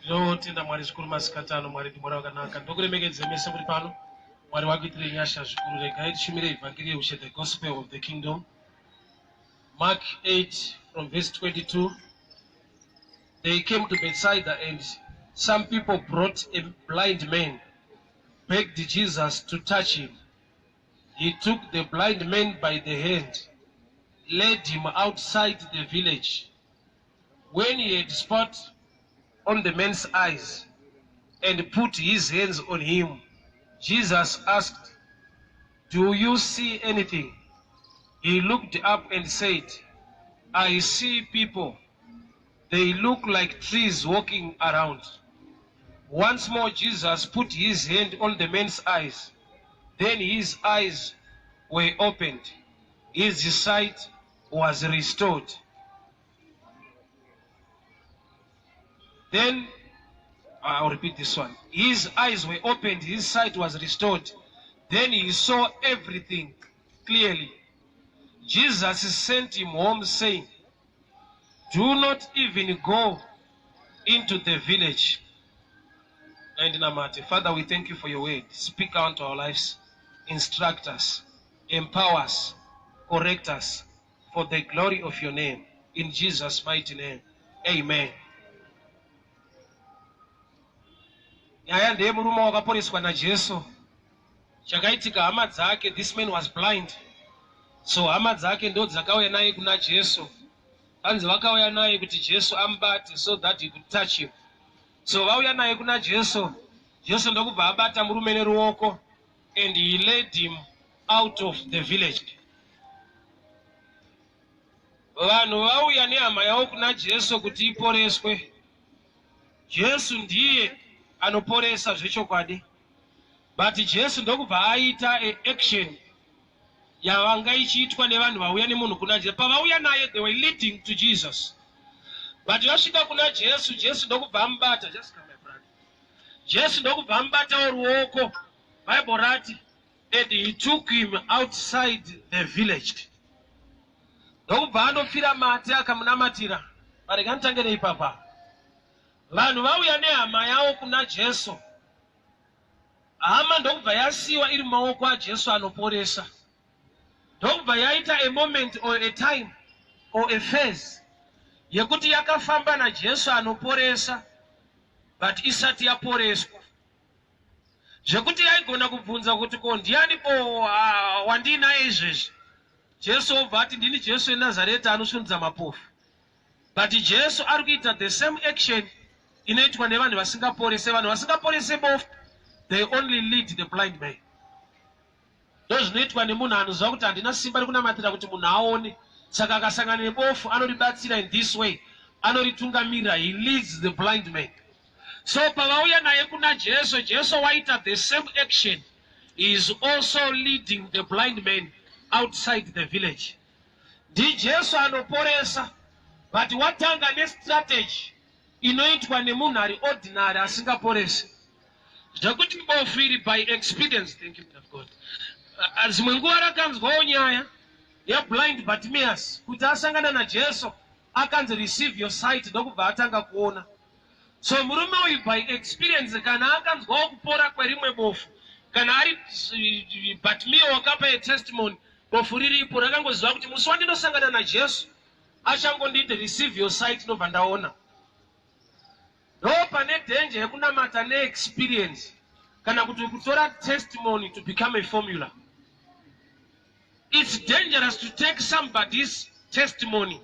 Tenda Mwari zvikuru masikatano Mwari ndimwari wakanaka ndokuremekedza mese muri pano Mwari wakuitire nyasha zvikuru regai tishumire evhangeri ushe the gospel of the kingdom. Mark 8 from verse 22. They came to Bethsaida and some people brought a blind man, begged Jesus to touch him. He took the blind man by the hand, led him outside the village. When he had spat on the man's eyes and put his hands on him, Jesus asked, "Do you see anything?" He looked up and said, "I see people. They look like trees walking around." Once more Jesus put his hand on the man's eyes. Then his eyes were opened. His sight was restored. Then, I'll repeat this one. His eyes were opened, his sight was restored. Then he saw everything clearly. Jesus sent him home saying, "Do not even go into the village." And Namate, Father, we thank you for your word. Speak out to our lives. Instruct us, empower us, correct us for the glory of your name. In Jesus' mighty name, amen. Nyaya ndiye murume wakaporeswa naJesu. Chakaitika hama dzake, this man was blind. So hama dzake ndo dzakauya naye kuna Jesu. Hanzi vakauya naye kuti Jesu ambate so that he could touch him. So vauya naye kuna Jesu. Jesu ndokubva abata murume neruoko and he led him out of the village. Vanhu vauya nehama yavo kuna Jesu kuti iporeswe. Jesu ndiye anoporesa zvechokwadi. But Jesu ndokubva aita action yavanga ichiitwa nevanhu vauya nemunhu kuna Jesu. Pavauya naye they were leading to Jesus. But vasvika kuna Jesu, Jesu ndokubva ambata. Just come my brother. Jesu ndokubva ambata ruoko. Bible rati, and he took him outside the village. Ndokubva andopfira mate akamunamatira. Parekanitangere ipapa. Vanhu vauya nehama yavo kuna Jesu. Hama ndokubva yasiwa iri mumaoko aJesu anoporesa. Ndokubva yaita a moment or a time or a phase yekuti yakafamba naJesu anoporesa but isati yaporeswa. Zvekuti yaigona kubvunza kuti ko ndianipo wandinaye izvezvi. Jesu obva ati ndini Jesu weNazareta anosundudza mapofu. But Jesu ari kuita the same action inoitwa nevanhu vasingaporese. Vanhu vasingaporese bofu, they only lead the blind man. Ndo zvinoitwa nemunhu anoziva kuti handina simba rekunamatira kuti munhu aone. Saka akasangana nebofu anoribatsira in this way. Anoritungamirira, he leads the blind man. So pavauya naye kuna Jesu, Jesu waita the same action. He is also leading the blind man outside the village. Ndi Jesu anoporesa, but watanga nestrategy inoitwa nemunhu ari ordinary asingaporesi. Zvekuti bofu iri by experience, thank you of God. Zimwe nguva rakanzwawo nyaya yeblind Bartimaeus kuti asangana naJesu akanzi receive your sight ndokubva atanga kuona. So murume uyu by experience kana akanzwawo kupora kwerimwe bofu, kana ari Bartimaeus wakapa testimony, bofu riripo rakangoziva kuti musi wandinosangana naJesu achangonditi receive your sight ndobva ndaona. Ndo pane danger yekunamata neexperience kana kuti kutora testimony to become a formula. It's dangerous to take somebody's testimony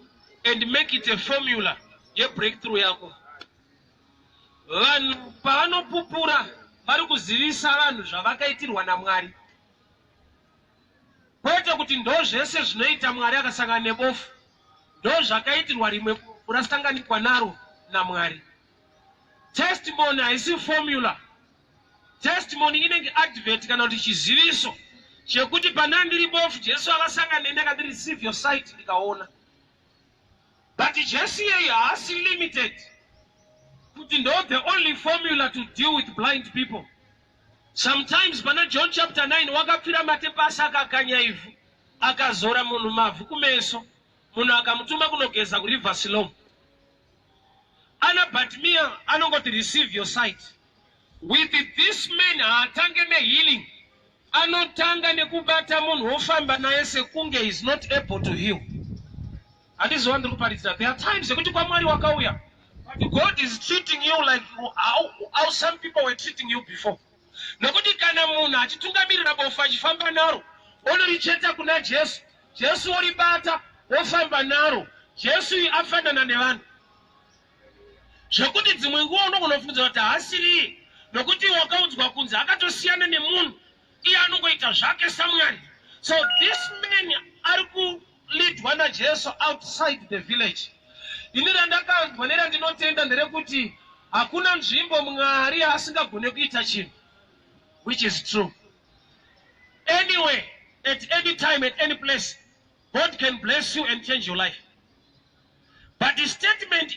and make it a formula ye breakthrough yako. Vanhu pavanopupura vari kuzivisa vanhu zvavakaitirwa naMwari. Kwete kuti ndo zvese zvinoita Mwari akasangana nebofu, ndo zvakaitirwa rimwe bofu rasanganikwa naro naMwari. Testimony haisi formula. Testimony inenge advert kana kuti chiziviso chekuti pana ndiri bofu Jesu akasangana neni akati receive your sight ndikaona. But Jesu yeye haasi limited kuti ndo the only formula to deal with blind people. Sometimes pana John chapter 9 wakapfira mate pasi akakanya ivhu akazora munhu mavhu kumeso, munhu akamutuma kunogeza kuRiver Siloam. ana Bartimaeus anongoti receive your sight. With this man atange ne healing. Anotanga nekubata munhu ofamba naye sekunge is not able to heal. And this is one that there are times kuti kwa Mwari wakauya. But God is treating you like how some people were treating you before. Nokuti kana munhu achitungamirira bofu achifamba naro, onoricheta kuna Jesu. Jesu oribata, ofamba naro. Jesu afanana nevanhu. Zvekuti dzimwe nguva unofunga kuti haasiri. Nokuti wakaudzwa kunzi akatosiyana nemunhu. Iye anongoita zvake saMwari. So this man ari kuleadwa naJesu outside the village. Ini randakanzwa nerandinotenda nderekuti hakuna nzvimbo Mwari asingagone kuita chinhu. Which is true. Anyway, at any time, at any place, God can bless you and change your life. But the statement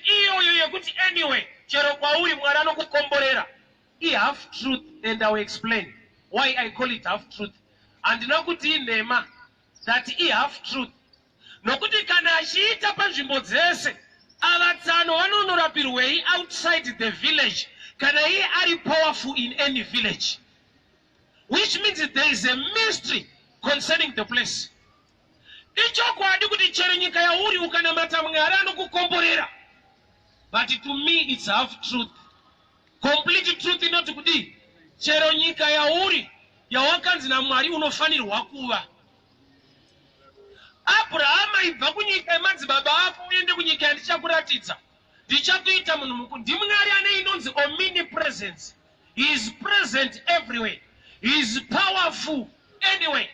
anyway, chero kwauri Mwari anokukomborera, I have truth, and I will explain why I call it half truth. And nokuti nema that I have truth. Nokuti kana achiita panzvimbo dzese, avatsano vanonorapirwei outside the village, kana iye ari powerful in any village. Which means that there is a mystery concerning the place. Ichokwadi kuti chero nyika yauri ukanamata Mwari anokukomborera. But to me it's half truth. Complete truth inoti kuti chero nyika yauri yawakanzi naMwari unofanirwa kuva. Abraham aibva kunyika yemadzibaba ako uende kunyika yandichakuratidza. Ndichakuita munhu mukuru. NdiMwari ane inonzi omnipresence. He is present everywhere. He is powerful anyway.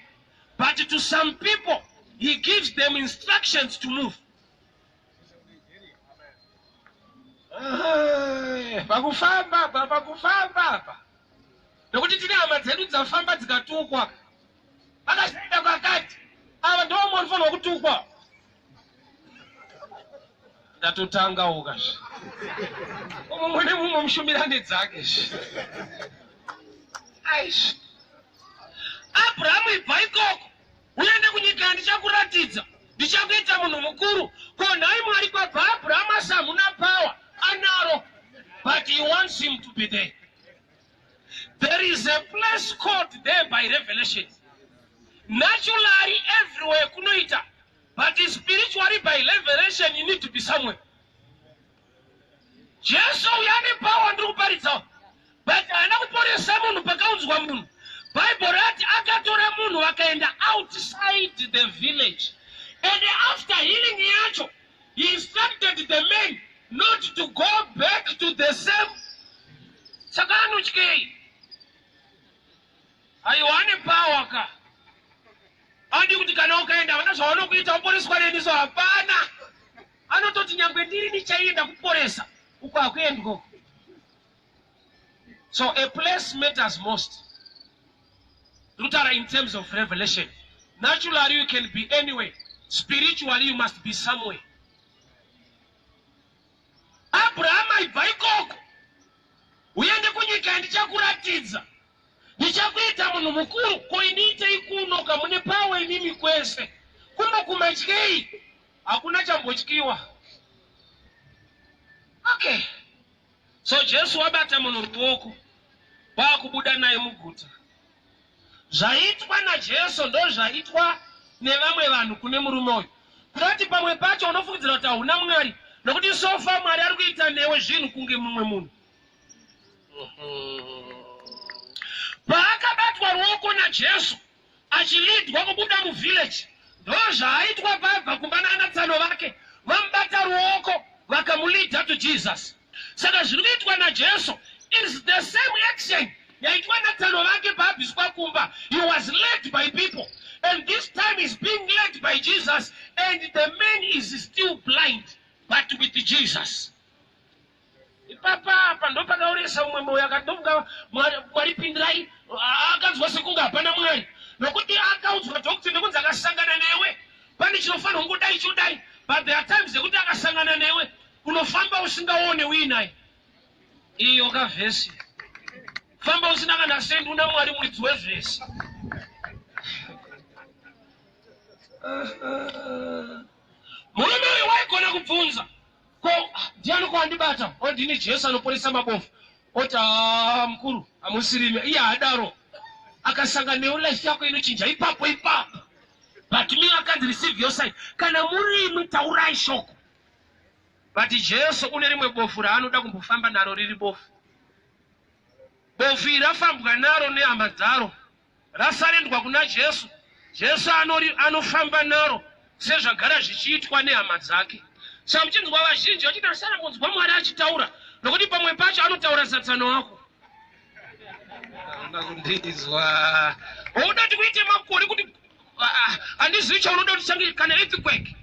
But to some people, he gives them instructions to move. Pakufamba. Nokuti tine hama dzedu dzafamba dzikatukwa. Akashaida kwakati. Ava ndiwo munofanirwa kutukwa. Ndatotanga ukazvi. Umwe nemumwe mushumirane dzake. Aish. Abraham ibva ikoko. Uende kunyika yandichakuratidza. Ndichakuita munhu mukuru. Ko nhai Mwari kwabva Abraham asamuna power. Anaro. But he wants him to be there. There is a place called there by revelation. Naturally everywhere kunoita. But spiritually by revelation you need to be somewhere. Jesu yani power ndikuparidza. But anakuporesa munhu pakaunzwa munhu. Bible rati akatora munhu wakaenda outside the village. And after healing yacho, he instructed the men not to go back to the same. Sakanu chikei. Aiwane power ka. Andi kuti kana ukaenda vanazvaona kuita uporeswa neniso hapana. Anototi nyangwe ndiri ndichaenda kuporesa. Uko akuendiko. So a place matters most. Lutera in terms of revelation. Naturally you can be anywhere. Spiritually you must be somewhere. Abraham aibva ikoko. Uende kunyika yandichakuratidza. Ndichakuita munhu mukuru. Ko iniite ikunoka mune power inimi kwese. Kuno kumatyei. Hakuna chambotyiwa. Okay. So Jesu wabata munhu ruoko. Vakubuda naye muguta. Zvaitwa naJesu ndo zvaitwa nevamwe vanhu kune murume uyu. Kurati pamwe pacho unofungidzira kuti hauna Mwari. Nokuti sofa Mwari ari kuita newe zvinhu kunge mumwe munhu. Paakabatwa ruoko naJesu achilidwa kubuda muvillage. Ndo zvaaitwa pabva kumbanatsano vake. Vamubata ruoko vakamulidha to Jesus. Saka zviri kuitwa naJesu is the same action. Yaitwa natsano vake paabviswa kumba. He was led by people. And this time is being led by Jesus. And the man is still blind. But with Jesus. Papa ndo pakauresa umwe moyo akatovuka Mwari akanzwa sekunge hapana Mwari. Nokuti akaudzwa kuti nekunzi akasangana newe. Pane chinofanirwa kungodai chodai. But there are times dzekuti akasangana newe unofamba usingaone winaye. Iyo kavhesi. Famba usina kana sendi una Mwari muridzi wevhesi. Murume uyu waigona kubvunza. Ko ndiani kwandibata ndini Jesu anoporesa mabofu oti mkuru amusirime iye adaro akasangana neolife yako inochinja ipapo but me akanzi receive your sign kana murimi taurai shoko but Jesu une rimwe bofu raanoda kumbofamba naro riri bofu iri rafambwa naro nehama dzaro rasarendwa kuna Jesu anofamba naro sezvagara zvichiitwa nehama dzake. Saka muchinzwa vazhinji vachiti risana kunzwa Mwari achitaura nokuti pamwe pacho anotaura Satani wako. Ndakundizwa unoda kuti kuite makore kuti handizivi chaunoda kuti change kana earthquake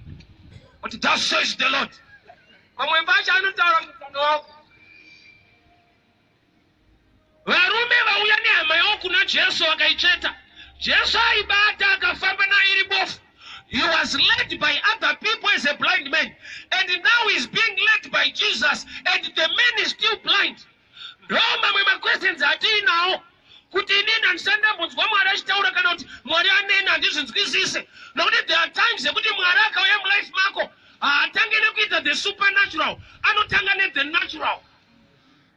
kuti thus says the Lord. Pamwe pacho anotaura Satani wako. Varume vauya nehama yavo kuna Jesu vakaicheta. Jesu aibata akafamba nayo iri bofu. He was led by other people as a blind man, and now he's being led by Jesus, and the man is still blind. Roma my questions are now. Kuti inini andisanda mbonzwa Mwari achitaura kana kuti Mwari anena handizvinzwisise. Nokuti there are times kuti Mwari akauya mulife mako hatange nekuita the supernatural, anotanga the natural.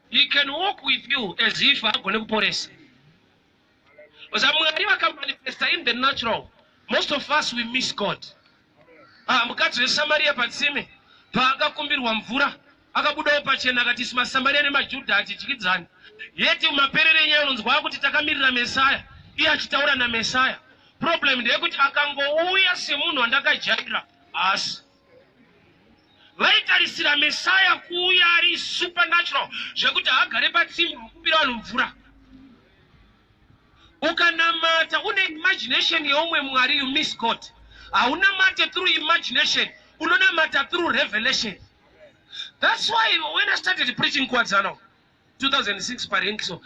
He can walk with you as if agone kuporesa. Because Mwari vakamanifesta in the natural. Most of us we miss God. Mukadzi weSamaria patsime paakakumbirwa mvura akabudawo pachena akati isi maSamaria nemaJudha achityidzana. Yeti maperere enyaya unonzwa kuti takamirira Mesaya iye achitaura naMesaya. Problem ndeyekuti akangouya semunhu wandakajaira asi vaitarisira Mesaya kuuya ari supernatural zvekuti agare patsime kukumbira vanhu mvura. Ukanamata une imagination yeumwe Mwari, you miss God. Haunamate through imagination, unonamata through revelation. That's why when I started preaching kwadzano 2006 parenso,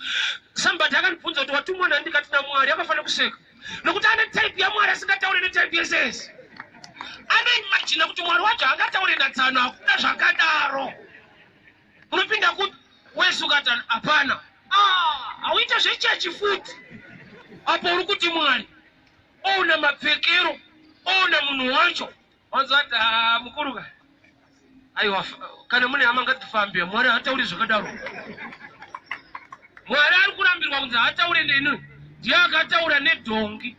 somebody akanibvunza kuti watumwa ndikati na Mwari akafana kuseka. Nokuti ane type ya Mwari asingataure netype yeses. Ane imagine kuti Mwari wacho angataure natsano akuda zvakadaro. Unopinda kuti wesu ukata hapana. Hauita zvechechi futi. Apo uri kuti Mwari una mapfekero una munhu wacho wanzi ati mukuruka aiwa kana mune hama ngatifambe Mwari hatauri zvakadaro. Mwari ari kurambirwa kunzi hataure neni ndiye akataura nedhongi.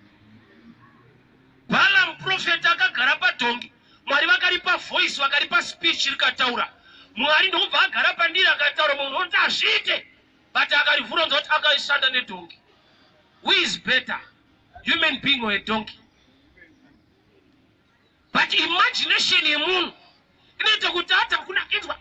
Balaam prophet akagara padhongi, Mwari vakaripa voice vakaripa speech rikataura. Mwari ndokubva agara pandiri akataura munhu unoti azviite but akarivhura kuti akaishanda nedhongi. Who is better, human being or a donkey? But imagination yemunhu inoita kuti hata kuna inzwa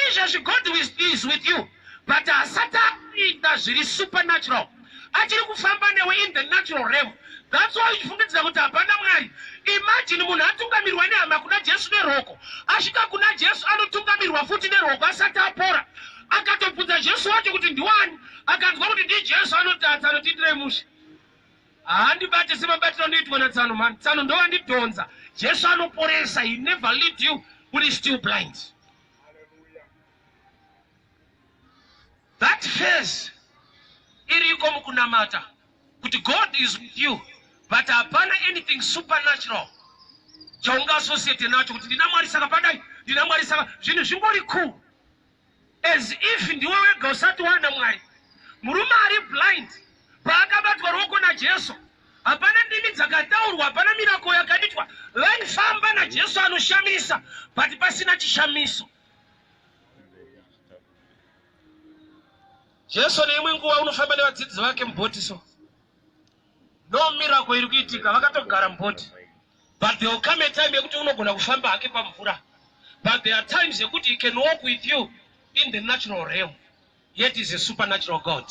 izvezvi God is with you, but asati aita zviri supernatural achiri kufamba newe in the natural realm. That's why uchifungidzira kuti hapana Mwari. Imagine munhu atungamirwa nehama kuna Jesu neroko, asvika kuna Jesu anotungamirwa futi neroko asati apora. Akatobvunza Jesu wacho kuti ndiwani, akanzwa kuti ndi Jesu anotadza anotiitire musha. Handibate semabatiro anoitwa natsano man. Tsano ndo andidhonza. Jesu anoporesa. He never lead you when he's still blind. That phase iriko mukunamata kuti God is with you, but hapana anything supernatural chaunga associate nacho kuti ndina Mwari saka padai ndina Mwari saka zvinhu zvingori cool as if ndiwe wega usati wana Mwari. Murume ari blind paakabatwa ruoko naJesu hapana ndimi dzakataurwa, hapana mirako yakaditwa. Vaifamba naJesu anoshamisa but pasina chishamiso. Jesu neimwe nguva unofamba nevadzidzi vake mubhotiso, no miracle iri kuitika, vakatogara mubhoti. But there will come a time yekuti unogona kufamba hake pamvura. But there are times yekuti he can walk with you in the natural realm, yet is a supernatural God.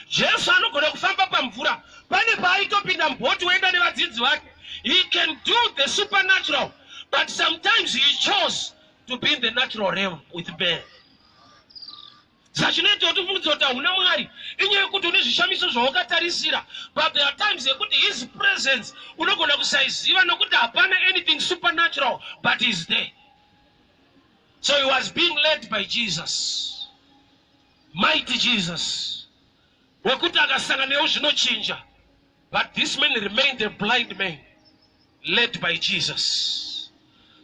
Jesu anogona kufamba pamvura, pane paaitopinda mubhoti woenda nevadzidzi vake. He can do the supernatural, but sometimes he chose to be in the natural realm with men. Sachinoita kuti ufungidzira kuti hauna Mwari inyaya yekuti une zvishamiso zvawakatarisira, but there are times yekuti his presence unogona kusaiziva nokuti hapana anything supernatural, but he's there. So he was being led by Jesus, mighty Jesus, wekuti akasangana newo zvinochinja, but this man remained a blind man led by Jesus.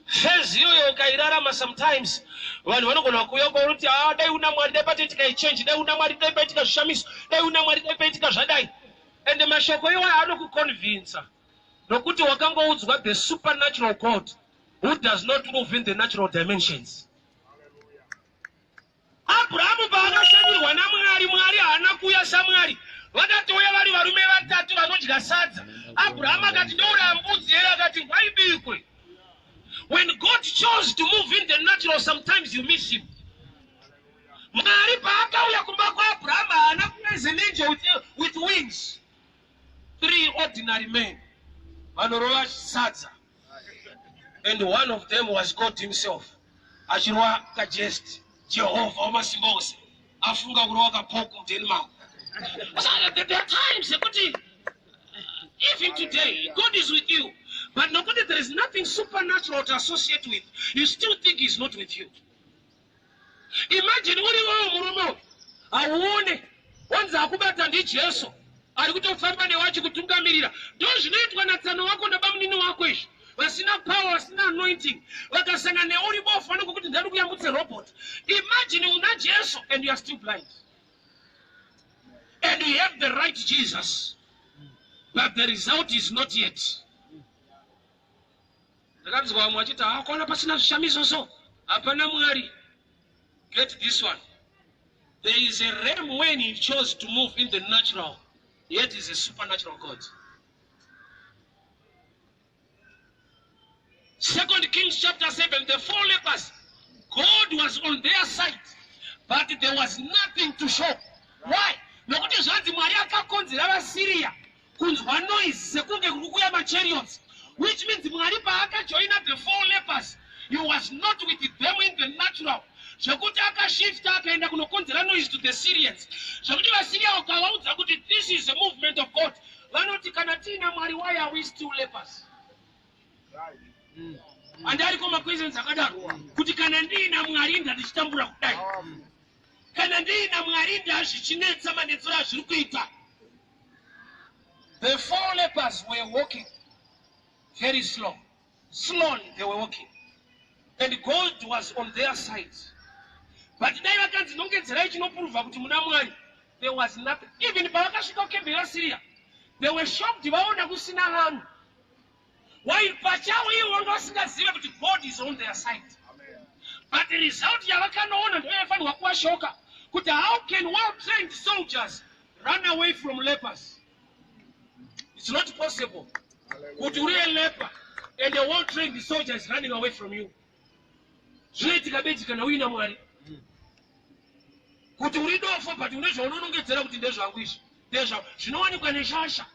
Phase iyoyo ukairarama sometimes vanhu vanogona kuuya kuti dai una mwari dai patoitika ichange, dai una mwari dai paitika zvishamiso, dai una mwari dai paitika zvadai. Ende mashoko iwayo anokuconvinsa nokuti wakangoudzwa the supernatural God who does not move in the natural dimensions. Abrahamu paakashamirwa naMwari, Mwari haana kuuya saMwari. Vakatouya vari varume vatatu vanodya sadza. Abrahamu akati ndoura mbudzi here, akati ngaibikwe. When God chose to move in the natural, sometimes you miss him. Mwari paakauya kumba kwaAbrahamu haana kuuya an angel with wings. 3 ordinary men vanorova sadza, and one of them was God himself. Achirova kajesti Jehovah wamasimba ose afunga kurova kapoko muteni mako. There are times kuti even today God is with you, but nokuti there is nothing supernatural to associate with, you still think he's not with you. Imagine uri wao murume auone wanza akubata ndi Jesu ari kutofamba newacho kutungamirira. Ndo zvinoitwa natsano wako nabamunini wako izvi, vasina power, vasina anointing, vakasangana neuri bofu anokuti ndari kuyambutse robot. Imagine una Jesu and you are still blind, and you have the right Jesus, but the result is not yet. Ndakanzwa vamwe vachiti akona pasina zvishamiso so hapana Mwari. Get this one. There is a realm when he chose to move in the natural, yet is a supernatural God. 2 Kings chapter 7, the 4 lepers, God was on their side, but there was nothing to show. Why? Nokuti zvanzi Mwari akakonzera vaSyria kunzwa noise sekunge kukuya machariots, which means Mwari paakajoina the 4 lepers, he was not with them in the natural. Zvekuti akashifta akaenda kunokonzera noise to the Syrians. Zvekuti vaSyria vakavaudza kuti this is a movement of God. Vanoti kana tina Mwari, why are we still lepers? Andariko makwezens akadaro kuti kana ndina Mwari ndatichitambura kudai, kana ndina Mwari ndazvichinetsa manetsero azviri kuita. The 4 lepers were walking very slowly they were walking, and God was on their side. But dai vakanzi nongedzerai chinoprova kuti muna Mwari, there was nothing. Even pavakasvika kukembe vaSyria, they were shocked vaona kusina vanhu. While pachavo ivo vanga vasingazive kuti God is on their side. Amen. But the result yavakanoona ndoyafanirwa kuvashoka kuti how can well-trained soldiers run away from lepers? It's not possible. Kuti uri a leper and a well-trained soldier is running away from you. Zvinoitika beti kana uina Mwari. Kuti uri dofo but une zvaunonongedzera kuti ndezvangu izvi ndezvangu zvinowanikwa neshasha.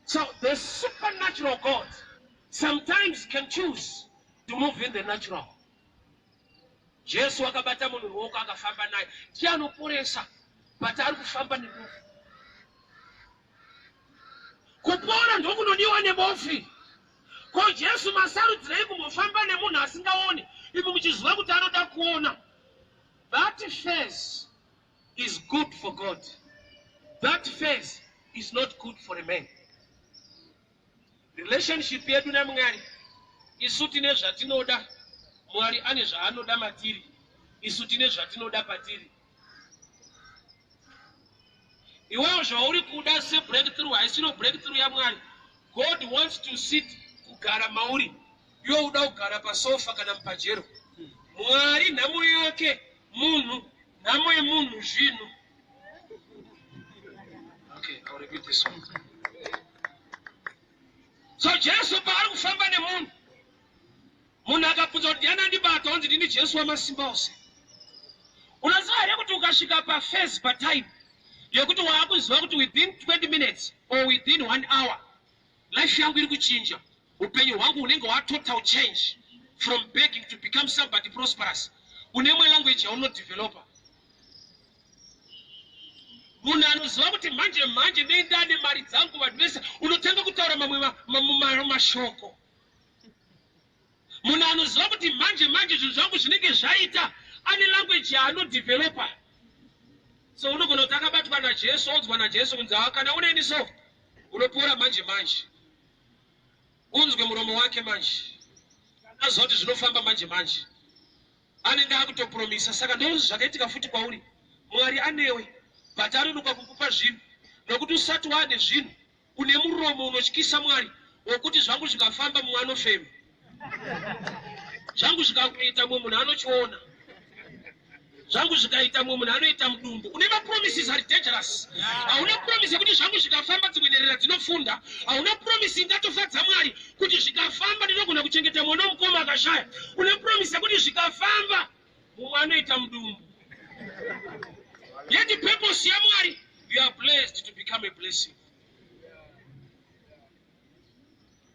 So the supernatural God sometimes can choose to move in the natural. Jesu akabata munhu ruoko akafamba naye. Tianoporesa but ari kufamba nerufu. Kupora ndokunodiwa nebofi. Ko Jesu masarudzirei kumbofamba nemunhu asingaoni imi muchiziva kuti anoda kuona. That phase is good for God. That phase is not good for a man. Relationship yedu na Mwari isu tine zvatinoda, Mwari ane zvaanoda matiri, isu tine zvatinoda patiri. Iwewe zvauri kuda se breakthrough haisino breakthrough ya Mwari. God wants to sit kugara mauri, iwe uda kugara pasofa kana mupajero. Mwari nhamo yake munhu, nhamo yemunhu zvinhu. Okay, I'll repeat this one. So Jesu paari kufamba nemunhu, munhu akabvunza kuti ndiani andibata, onzi ndini Jesu wamasimba ose. Unoziva here kuti ukasvika paphase patime yekuti waakuziva kuti within 20 minutes or within 1 hour life yangu iri kuchinja, upenyu hwangu unenge total change from begging to become somebody prosperous. Unemwe language yaunodevelopa. Munhu anoziva kuti manje nendane mari dzangu vadvesa, unotanga kutaura mamwe mashoko. Munhu anoziva kuti manje zvinhu zvangu zvinenge zvaita, ane language yaanodevelopa. So unogona kuti akabatwa naJesu, onzwa naJesu kunzi kana unendi so unopora manje. Unzwe muromo wake manje. Aziva kuti zvinofamba manje. anenge akutopromisa. Saka ndozvo zvakaitika futi kwauri. Mwari anewe but anonoka kukupa zvinhu nokuti usati wane zvinhu une muromo unotyisa Mwari wokuti zvangu zvikafamba mumwe anofema, zvangu zvikakuita mumwe munhu anochiona, zvangu zvikaita mumwe munhu anoita mudumbu. Une mapromises ari dangerous. Hauna promise kuti zvangu zvikafamba dzimwe nherera dzinofunda. Hauna promise ingatofadza Mwari kuti zvikafamba ndinogona kuchengeta mwana womukoma akashaya. Une promise kuti zvikafamba mumwe anoita mudumbu. Yet the purpose ya Mwari, you are blessed to become a blessing.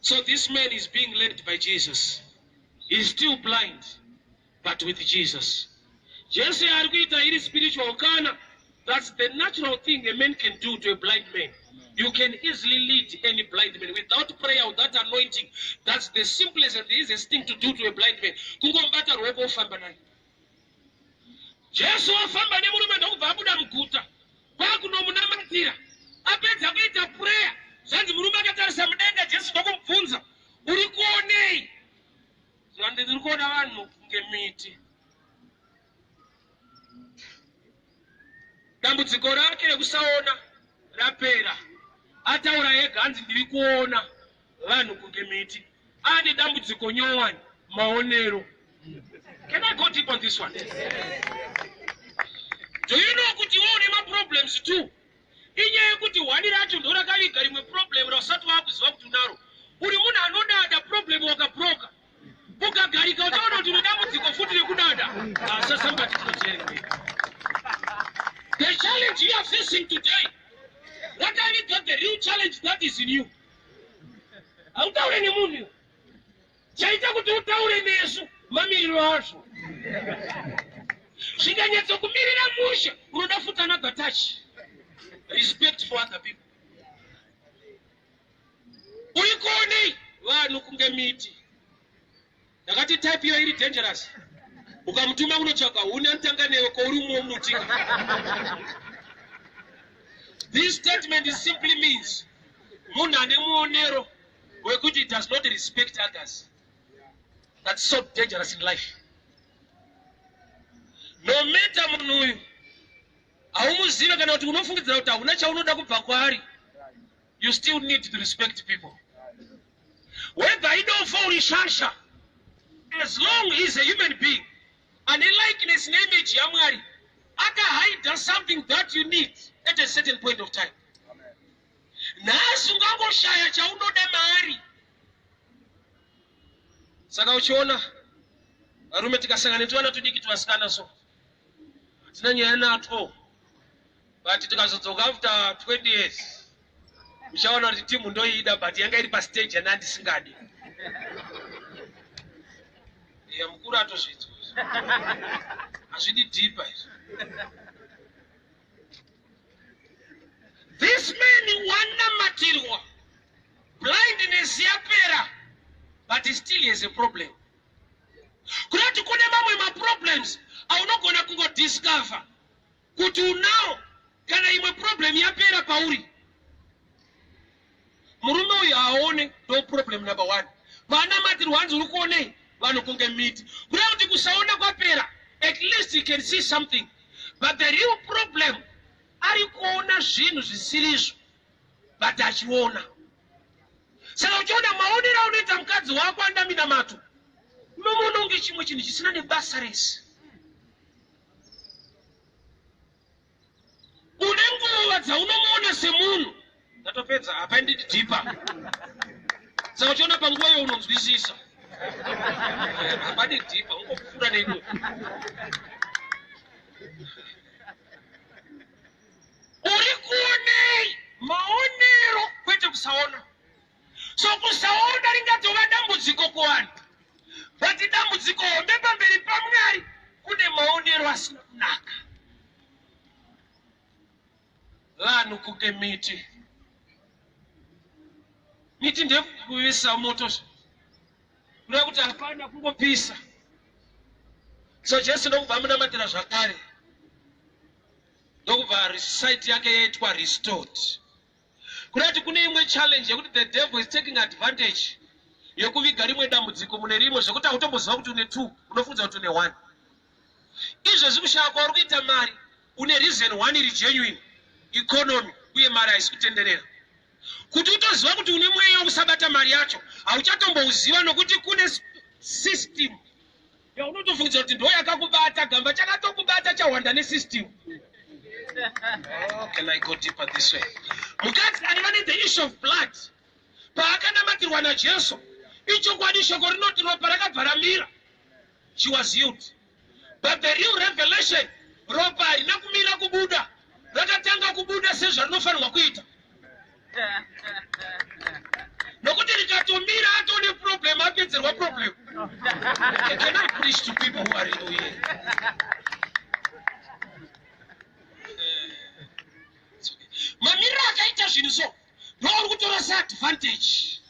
So this man is being led by Jesus. He is still blind, but with Jesus. Jesus is spiritual kana. That's the natural thing a man can do to a blind man. You can easily lead any blind man without prayer, without anointing. That's the simplest and the easiest thing to do to a blind man. Kungombata robo ufamba naye. Jesu afamba ne murume ndokubva abuda muguta. Kwakunomunamatira. Apedza kuita prayer. Zvanzi murume akatarisa mudenga, Jesu ndokumubvunza, uri kuonei? Zvandi ndiri kuona vanhu ngemiti. Dambudziko rake rekusaona rapera. Ataura yega anzi ndiri kuona vanhu kunge miti. Ane dambudziko nyowani, maonero. Can I go deep on this one? Do you know kuti one ma problems too? Inyaya yekuti wani racho ndo rakaviga rimwe problem rausati wakuziva kuti unaro. Uri munhu anodada problem wakabroka. Ukagarika utaona kuti une dambudziko futi rekudada. So somebody is not hearing me. The challenge you are facing today, that I got the real challenge that is in you. Hautaure nemunhu. Chaita kuti utaure nesu mamiriro acho. Zvikanyatso kumirira musha, unoda futa another touch. Respect for other people. Uri kuonei vanhu kunge miti. Ndakati type iyo iri dangerous. Ukamutuma unotsvaka huni anotanga newe kouri mumwe munotinga. This statement simply means munhu ane muonero wekuti does not respect others. That's so dangerous in life. No matter munhu uyu haumuzive kana kuti unofungidzira kuti hauna chaunoda kubva kwaari, you still need to respect people. Whether idofa uri shasha, as long he is a human being, and a likeness and image yaMwari, akahide something that you need at a certain point of time. Nhasi ungangoshaya chaunoda maari. Saka uchiona varume tikasangana netwana tudiki twasikana so hatina nyaya nato, but tikazodzoka after 20 years uchaona kuti timu ndoida but yanga iri pastage yanandisingadi. Mukuru atozvitsva hazvidi dhipa izvo. This man wanamatirwa, blindness yapera, but still he has a problem. Kuti kune mamwe ma-problems aunogona kungodiscover kuti unawo kana imwe problem yapera pauri. Murume uyu haone ndo problem number 1. Vanamatirwa hanzi uri kuonei vanhu kunge miti. Kuda kuti kusaona kwapera, at least you can see something. But the real problem ari kuona zvinhu zvisirizvo but achiona. Saka uchiona maonero aunoita mukadzi wako andamina mato, unomuona unge chimwe chinhu chisina nebasa rese. Une nguva dzaunomuona semunhu, ndatopedza hapaindidi dhipa. Saka uchiona panguva iyo unonzwisisa. Hapadi dhipa, ungopfuura neino. Uri kuonei maonero kwete kusaona. So kusaona ringatova dambudziko kuvanhu, but dambudziko hombe pamberi paMwari kune maonero asina kunaka. Vanhu kunge miti. Miti ndekuvesa moto. Kuda kuti hapana kungopisa. So Jesu ndokubva munamatira zvakare. Ndokubva site yake yaitwa restored. Kuda kuti kune imwe challenge yekuti the devil is taking advantage yokuviga rimwe dambudziko mune rimwe zvekuti hautomboziva kuti une 2, unofunza kuti une 1. izvo zikushaka uri kuita mari une reason one iri genuine economy uye mari haisi kutenderera kuti utoziva kuti une mweya wokusabata mari yacho hauchatombouziva nokuti kune system yaunotofungidza kuti ndo yakakubata gamba chakatokubata chawanda nesystem. Oh, can I go deeper this way? Mukadzi aiva the issue of blood paakanamatirwa najesu ichokwadi shoko rinoti ropa rakabva ramira. She was healed. But the real revelation, ropa harina kumira kubuda, rakatanga kubuda sezvarinofanirwa kuita. Nokuti rikatomira hatone problem, apedzerwa problem. I cannot preach to people who are in here. Mamira akaita zvinhu so ndouri kutora seadvantage.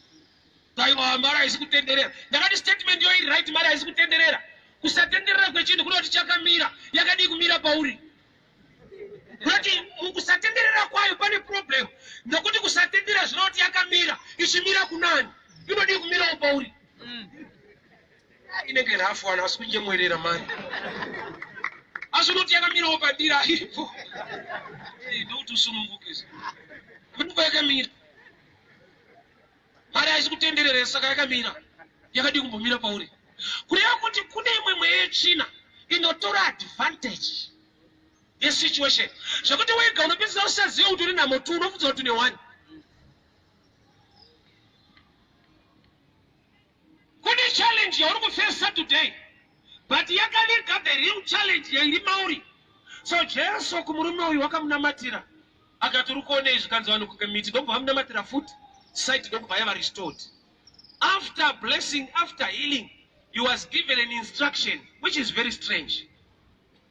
Taiwa mari haisi kutenderera. Ndakati statement yo iri right, mari haisi kutenderera. Kusatenderera kwechinhu kunoti chakamira, yakadii kumira pauri. Kunoti mukusatenderera kwayo pane problem. Nokuti kusatendera zvinoti yakamira, ichimira kunani. Inodii kumirawo pauri. Inenge rafu wana asi kunjemwerera mani. Asi unoti yakamirawo pandira ipo. Ndokuti usunungukisa. Ndipo yakamira. Mari haisi kutenderera saka yakamira. Yakadii kumbomira pauri. Kureva kuti kune imwe mweya yechina inotora advantage yesituation zvakuti wega unopedzisa usaziva kuti uri namo 2 unofudza kuti une 1. Kune challenge yauri kufesa today but yakanega the real challenge yairi mauri. So Jesu kumurume uyu wakamunamatira akati uri kuonei zvikanzi vanhu kukamiti ndobva vamunamatira futi sight ndobva yava restored. After blessing, after healing, he was given an instruction which is very strange.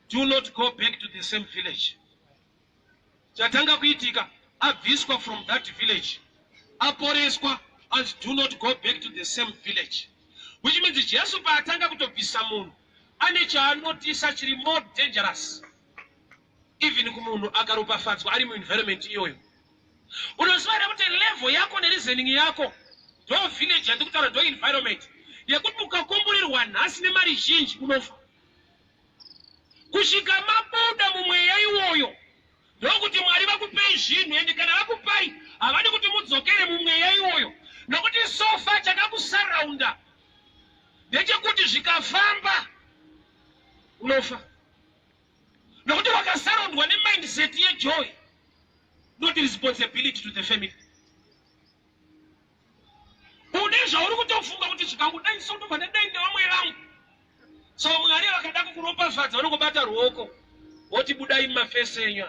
Do not go back to the same village. Chatanga kuitika abviswa from that village, aporeswa, and do not go back to the same village. Which means Jesu paatanga kutobvisa munhu ane chaanotisa chiri more dangerous even kumunhu akaropafadzwa ari muenvironment iyoyo. Unoziva kuti level yako nereasoning yako ndo village yandikutaura ndo environment yekuti ukakomborerwa nhasi nemari zhinji unofa. Kusvika mabuda mumweya iwoyo ndokuti Mwari vakupei zvinhu ende kana vakupai havadi kuti mudzokere mumweya iwoyo nokuti sofa chakakusaraunda ndechekuti zvikafamba unofa. Nokuti wakasaraundwa nemindset yejoy, not responsibility to the family. Une zvauri kutofunga kuti zvikangudai sotobva ndadai nevamwe vangu. So Mwari vakada kukuropafadza vanongobata ruoko voti budai mumafese enyu.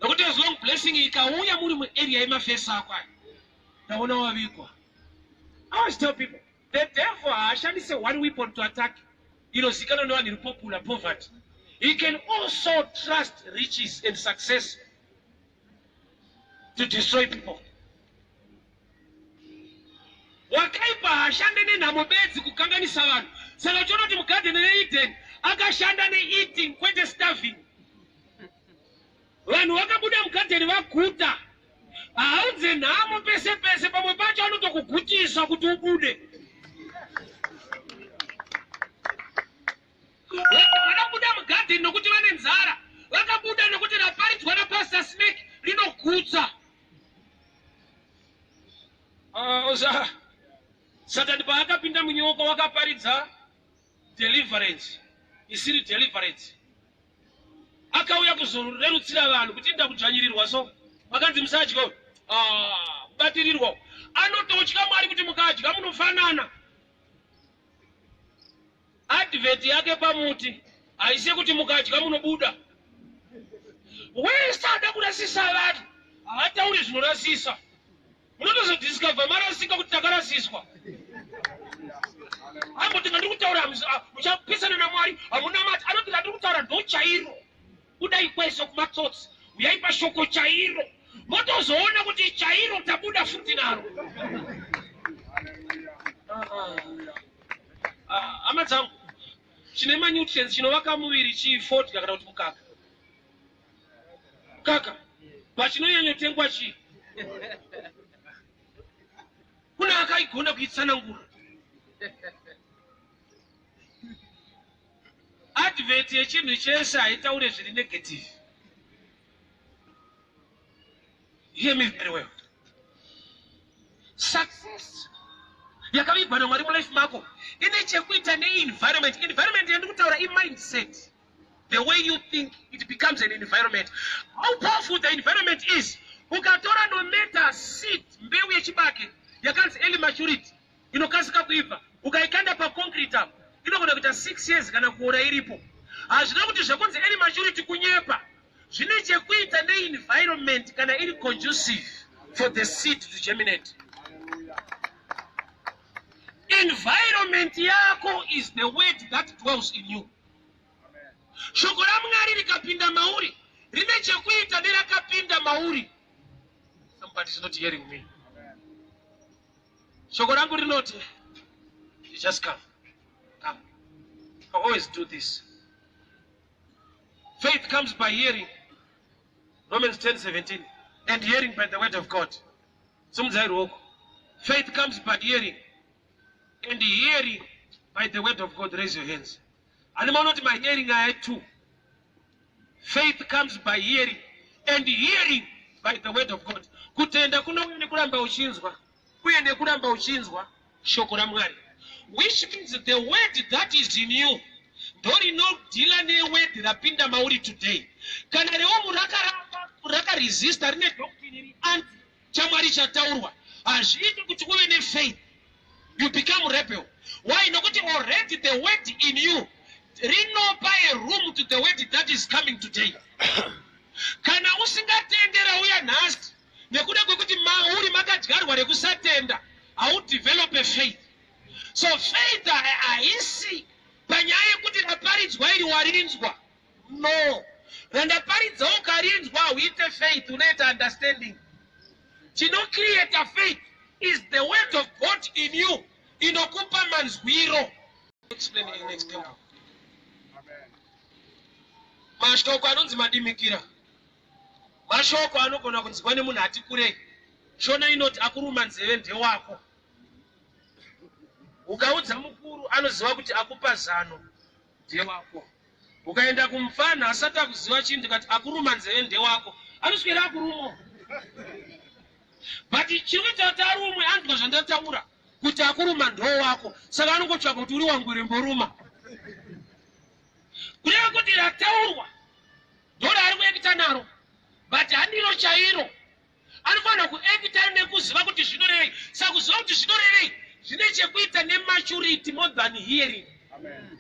Nokuti as long blessing ikauya muri muarea yemafese ako aya taona wavigwa. I always tell people the devil haashandise one weapon to attack inozikanwa nevanhu iri popular poverty. He can also trust riches and success to destroy people. Wakaipa hashande nenhamo bedzi kukanganisa vanhu. Saka uchiona kuti mugadheni reEden akashanda neeating kwete starving. Vanhu vakabuda mugadheni vaguta. Haudze nhamo pese pese, pamwe pacho anotokugutisa kuti ubude. Vakabuda mugadheni nokuti vane nzara. Vakabuda nokuti raparidzwa naPastor Snake rinogutsa. Satani paakapinda munyoko wakaparidza deliverance isiri deliverance, akauya kuzorerutsira vanhu kuti ndakudzvanyirirwa. So vakanzi musadya kubatirirwa. Anototya Mwari kuti mukadya munofanana. Advert yake pamuti haisi kuti mukadya munobuda. Wese ada kurasisa vanhu havatauri zvinorasisa. Munotozodiscover marasika kuti takarasiswa. Amboti ndiri kutaura muchapesana naMwari hamuna mati. Anoti ndiri kutaura ndo chairo. Budai kweso kumatsotsi uyai pashoko chairo. Motozoona kuti chairo tabuda futi naro. Hama dzangu chine manutrients chinovaka muviri chii-40 kana kuti mukaka. Kaka pachinonyanyotengwa chii? Kuna akaigona kuitsanangura. advert yechinhu chese haitaure zviri negative. Hear me very well. Success yakavigwa naMwari mulife mako ine chekuita neenvironment. Environment yandikutaura imindset. The way you think, it becomes an environment. How powerful the environment is. Ukatora no matter seed mbeu yechibage yakanzi early maturity inokasika kuibva ukaikanda pa concrete apo inogona kuita 6 years kana kuora iripo. Hazvina kuti zvakunzi early maturity kunyepa. Zvine chekuita neenvironment kana iri conducive for the seed to germinate. Environment yako is the word that dwells in you. Shoko la Mwari likapinda mauri rine chekuita nerakapinda mauri. Somebody is not hearing me. Shoko langu rinoti, you just come. I always do this. Faith comes by hearing. Romans 10:17. And hearing by the word of God. Faith comes by hearing. And hearing by the word of God. Raise your hands. And not by hearing I had too. Faith comes by hearing. And hearing by the word of God. Kutenda kuno nekulamba uchinzwa. Kuye nekulamba uchinzwa. Shoko la Mwari. Which means the word that is in you. Dori no dila ne word rapinda mauri today. Kana leo muraka resist rine doctrine anti chamwari chataurwa. Azviti kuti uve ne faith. You become rebel. Why? Nokuti already the word in you rinopa a room to the word that is coming today. Kana usingatendera uya nhasi nekuda kwekuti mauri makadyarwa rekusatenda, how develop a faith. So faith haisi panyaya yekuti raparidzwa iri warinzwa. No. Randaparidza ukarinzwa uite faith, unoita understanding. Chino create a faith is the word of God in you. Inokupa manzwiro. Explain in example. Mashoko anonzi madimikira. Mashoko anogona kunzwa nemunhu ati kurei. Shona inoti akuruma nzeve ndewako. Ukaudza mukuru anoziva kuti akupa zano ndewako. Ukaenda kumfana asati akuziva chinhu kuti akuruma nzeve ndewako. Anoswera akurumo. But chirikuita kuti arumwe anzwa zvandataura kuti akuruma ndowako. Saka anongotsvaka kuti uri wangu rimboruma. Kureva kuti rataurwa ndoro ari kuekita naro. But handiro chairo. Anofanira kuekita nekuziva kuti zvinorevei. Saka kuziva kuti zvinorevei zvine chekuita nematurity more than hearing. Amen.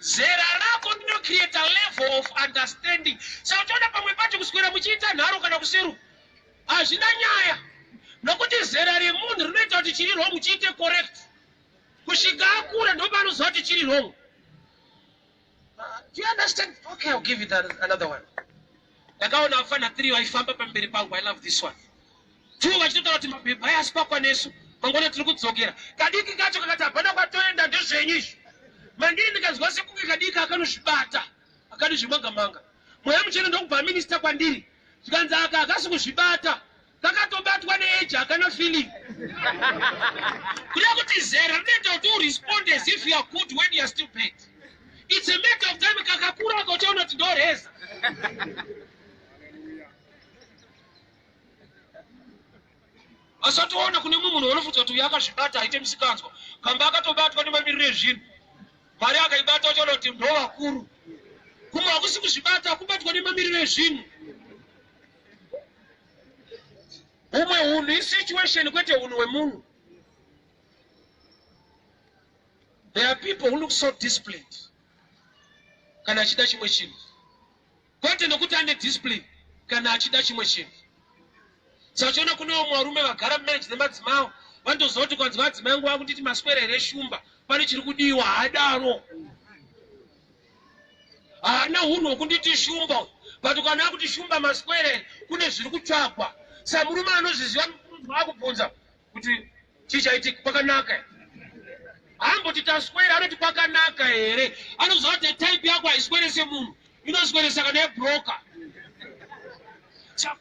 Zera rako ndino create a level of understanding. Saka uchiona pamwe pacho kuswera muchiita nharo kana kuseru hazvina nyaya. Nokuti zera remunhu rinoita kuti chiri wrong chiite correct. Kusvika akura ndo panoziva kuti chiri wrong. Do you understand? Okay, I'll give you another one. Ndakaona vafana 3 vaifamba pamberi pangu. I love this one. 2 vachitotaura kuti mabhebha ayasipakwa nesu. Mangwana tiri kudzokera. Kadiki kacho kakati hapana kwatoenda ndezvenyu izvi. Mandiri ndikazwa sekunge kadiki akanozvibata. Akanozvimanga-manga. Mweya muchena ndokubva minista kwandiri. Zvikanzi aka akasi kuzvibata. Kakatobatwa neeji akana feeling. Kureva kuti zera rinoita kuti respond as if you are good when you are still paid. It's a matter of time kakakura akautaona kuti ndoreza. Asatoona kune munhu unofuta kuti yakazvibata aite musikanzwa. Kamba akatobatwa nemamiriro ezvinhu. Mari akaibata achaona kuti ndo vakuru. Kumwe hakusi kuzvibata akubatwa nemamiriro ezvinhu. Umwe unhu isituation kwete unhu wemunhu. There are people who look so disciplined. Kana achida chimwe chinhu. Kwete nokuti ane discipline kana achida chimwe chinhu. Sachiona kunewo mwarume vagara mumarriage nemadzimai vandoziva kuti kwanzi madzimai angu akunditi maswerere eshumba pane chiri kudiwa haadaro. Haana unhu hwekunditi shumba. But kana akuti shumba maswerere kune zviri kutsvagwa. Saka murume anozviziva munhu akubvunza kuti chichaitika kwakanaka. Hamboti taswera anoti kwakanaka here. Anoziva kuti type yako haiswerese munhu. Inosweresa kana yebroker.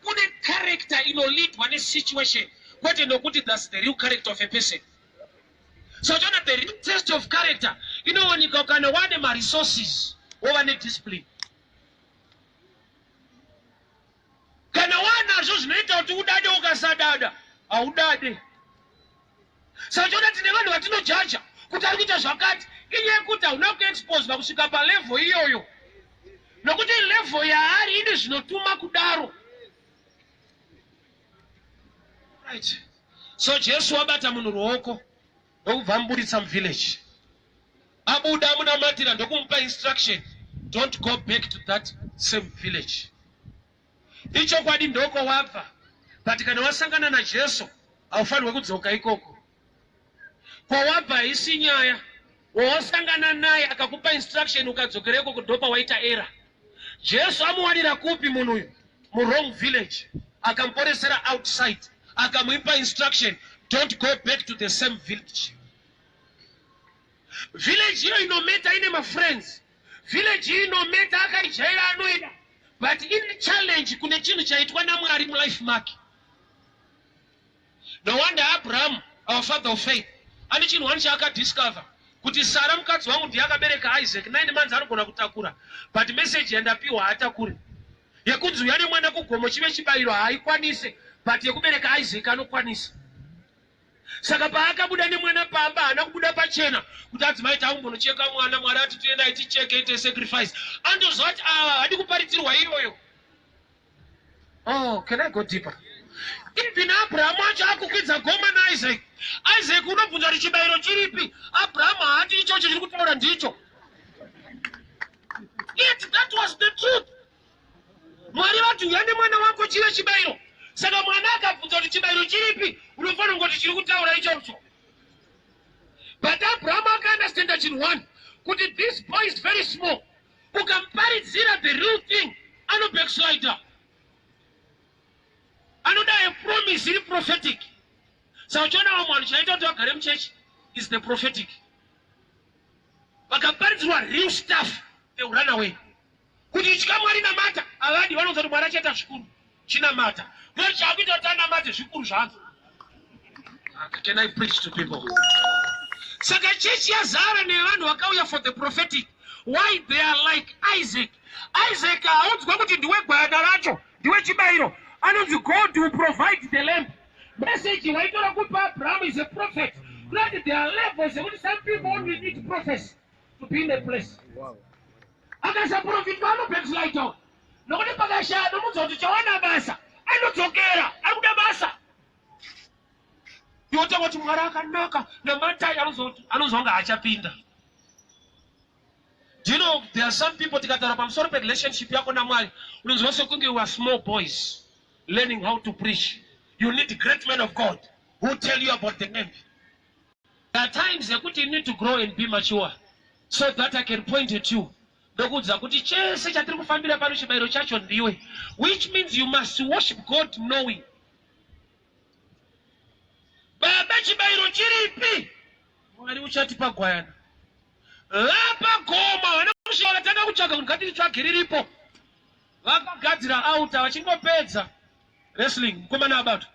Kune character inoleadwa nesituation. Kwete nokuti that's the real character of a person. So the real test of character inowanika kana wane maresources wova nediscipline. Kana wanazvo zvinoita kuti udade ukasadada haudade. Saka tine vanhu vatinojaja kuti ari kuita zvakati inyaya yekuti hauna kuexposwa kusvika palevel iyoyo, nokuti level yaari ine zvinotuma kudaro. Right. So Jesu wabata munhu ruoko ndokubva amuburitsa muvillage. Abuda amunamatira ndokumupa instruction, don't go back to that same village. Ichokwadi ndoko wabva, but kana wasangana naJesu haufanirwi kudzoka ikoko. Kwawabva isi nyaya, wawasangana naye akakupa instruction ukadzokereko kudopa waita error. Jesu amuwanira kupi munhu uyu? Mu-wrong village. Akamuporesera outside. Akamuipa instruction, don't go back to the same village. Village hiyo inometa ine ma-friends. Village hiyo inometa akaijaira anoida. But in challenge kune chinhu chaitwa naMwari mu-life make. No wonder Abraham, our father of faith, ane chinhu wani chaakadiscover kuti Sara mukadzi wangu ndiye akabereka Isaac, 9 months anogona kutakura, but message yandapiwa haatakuri. Yekunzi uyu ane mwana kugomo chive chibayiro haikwanise, but yekubereka Isaac anokwanisa. Saka paakabuda nemwana pamba haana kubuda pachena kuti adzimai taumbonocheka mwana, Mwari ati tiendai ticheke ite sacrifice. Andozva kuti hadi kuparidzirwa iyoyo. Oh, can I go deeper? Even Abraham wacho akukwidza goma naIsaac. Isaac unobvunza kuti chibayiro chiripi? Abraham haati ichocho chiri kutaura ndicho. Yet that was the truth. Mwari vati uyu ane mwana wako chive chibayiro. Saka mwana akabvunza kuti chibayiro chiripi? Unofanira kungoti chiri kutaura ichocho. But Abraham akaunderstanda chinhu one, kuti this boy is very small. Ukamuparidzira the real thing, ano backslider. Anoda a promise iri prophetic. Saka uchiona vamwe vanhu chaita kuti vagare muchechi is the prophetic. Vakaparidzirwa real stuff, they will run away. Kuti ichika Mwari namata, havadi vanonzwa kuti Mwari achaita zvikuru. Chinamata. Mwari chaakuita kuti anamate zvikuru zvangu. Can I preach to people? Saka chechi yazara nevanhu vakauya for the prophetic. Why they are like Isaac? Isaac haunzwa kuti ndiwe gwayana racho, ndiwe chibayiro. Anonzi God will provide the lamb. Message waitora kupa Abraham is a prophet. Not there are levels. Some people only need prophets to be in a place. Wow. Akasa prophet vano backslide out. Nokuti pakashaya nomunzwa kuti chawana basa. Anodzokera, akuda basa. Yota kuti Mwari akanaka namatai anozonga achapinda. Do you know there are some people tikataura pamusoro relationship yako naMwari, unonzwa sekunge we are small boys learning how to preach. You need great men of God who tell you about the name. There are times that you need to grow and be mature so that I can point at you. Which means you must worship God knowing. Baba chibayiro chiripi? Mwari uchatipa gwayana. Lapa goma wana kushika tanga kuchaka kuti tsvage riripo. Vakagadzira out vachingopedza wrestling komana about.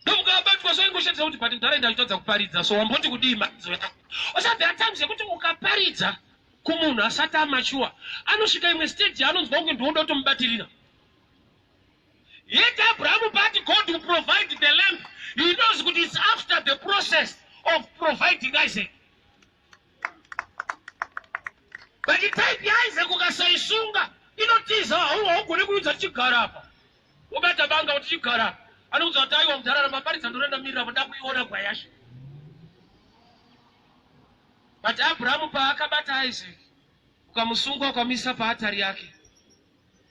Ndomuka about kwasongoshetsa kuti but ndaraunda achitadza kuparidza so wamboti kudima zoita. Osa there are times yekuti ukaparidza kumunhu asati amachua anosvika imwe stage anonzwa kunge ndoda kutomubatirira. Yet Abraham party God will provide the lamb. He knows that it's after the process of providing Isaac. But the type ya Isaac ukasaisunga inotiza haugone kuudza chigara apa. Ubata banga kuti chigara. Anonzwa kuti aiwa mudharara maparidza ndorenda mirira apo ndakuiona gwayasha. But Abraham paakabata Isaac ukamusunga ukamisa paatari yake.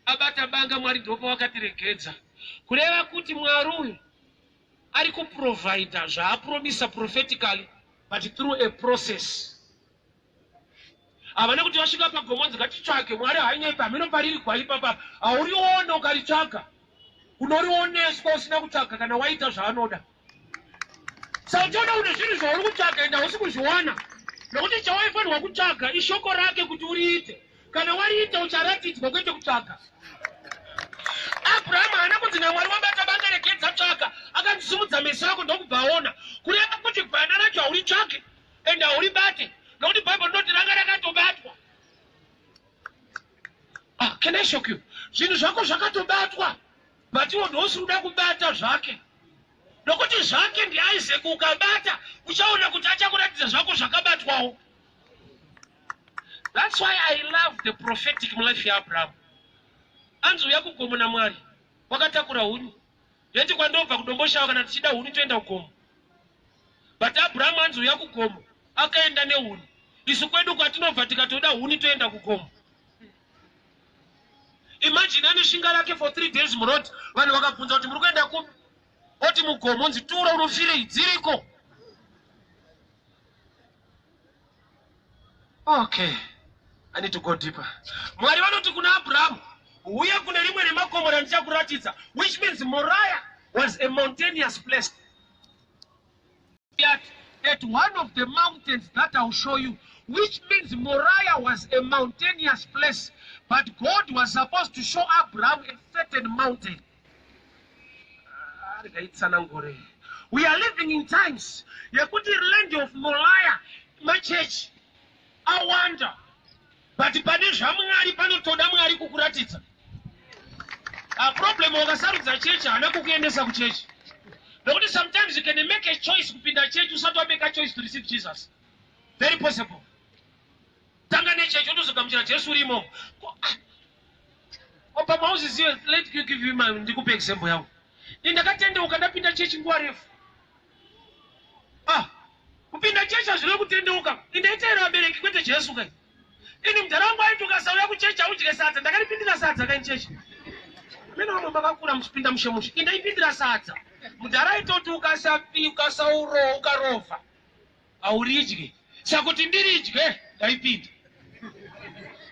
Abata banga Mwari ndipo wakatiregedza. Kureva kuti Mwari uyu ari kuprovide zvaapromisa prophetically but through a process. Avana kuti vasvika pagomonzi katitsvake Mwari hainyepa hameno pariri gwaipa papa hauriona ukaritsvaka unorioneswa usina kutsvaka kana waita zvaanoda. Saka uchiona une zvinhu zvauri kutsvaka enda usi kuzviwana nokuti chawaifanirwa kutsvaka ishoko rake kuti uriite. Kana wariita ucharatidzwa kwete kutsvaka. Abraham haana kunzi naMwari wabata banga regedza tsvaka akandisimudza meso ako ndokubva aona kureva kuti gwayana racho hauritsvake ende hauribate nokuti Bible noti ranga rakatobatwa. Can I shock you? Zvinhu zvako zvakatobatwa, but iwo ndosikuda kubata zvake. Nokuti zvake ndiAisaac ukabata, uchaona kuti achakuratidza zvako zvakabatwawo. That's why I love the prophetic life ya Abraham. Anzu yakugomo na Mwari, wakatakura huni. Yeti kwandobva kudomboshawa kana tichida huni toenda kugomo. But Abraham anzu yakugomo, akaenda nehuni. Isu kwedu kwatinobva tikatoda huni toenda kugomo. Imagine anoshinga rake for 3 days muroti, vanhu vakabvunza kuti muri kuenda kupi? Oti mugomo, nzi tura unofire dziriko. Okay, I need to go deeper. Mwari vanoti kuna Abraham, uye kune rimwe remakomo randichakuratidza, which means Moriah was a mountainous place. Yet, at one of the mountains that I'll show you, which means Moriah was a mountainous place, but God was supposed to show Abraham a certain mountain. We are living in times. You put the land of Moriah, my church. I wonder. But the problem of the church, I'm church. Sometimes you can make a choice within the church, you start to make a choice to receive Jesus. Very possible. Tangane church, you do come to Jesus. Opa Moses here, let me give you my example. In the Katenda, you cannot be the church in Guarif. Upinda church as you tend to come. In the entire America, with the Jesus. In him, the Rambai took us out of church, I would get Satan. I can't be the Satan against church. Men of Bakakuram Spindam Shamush. In the Pindra Sata. Mudaraito to Casapi, Casauro, Garofa. Our Ridge. Sakotindirij, I repeat.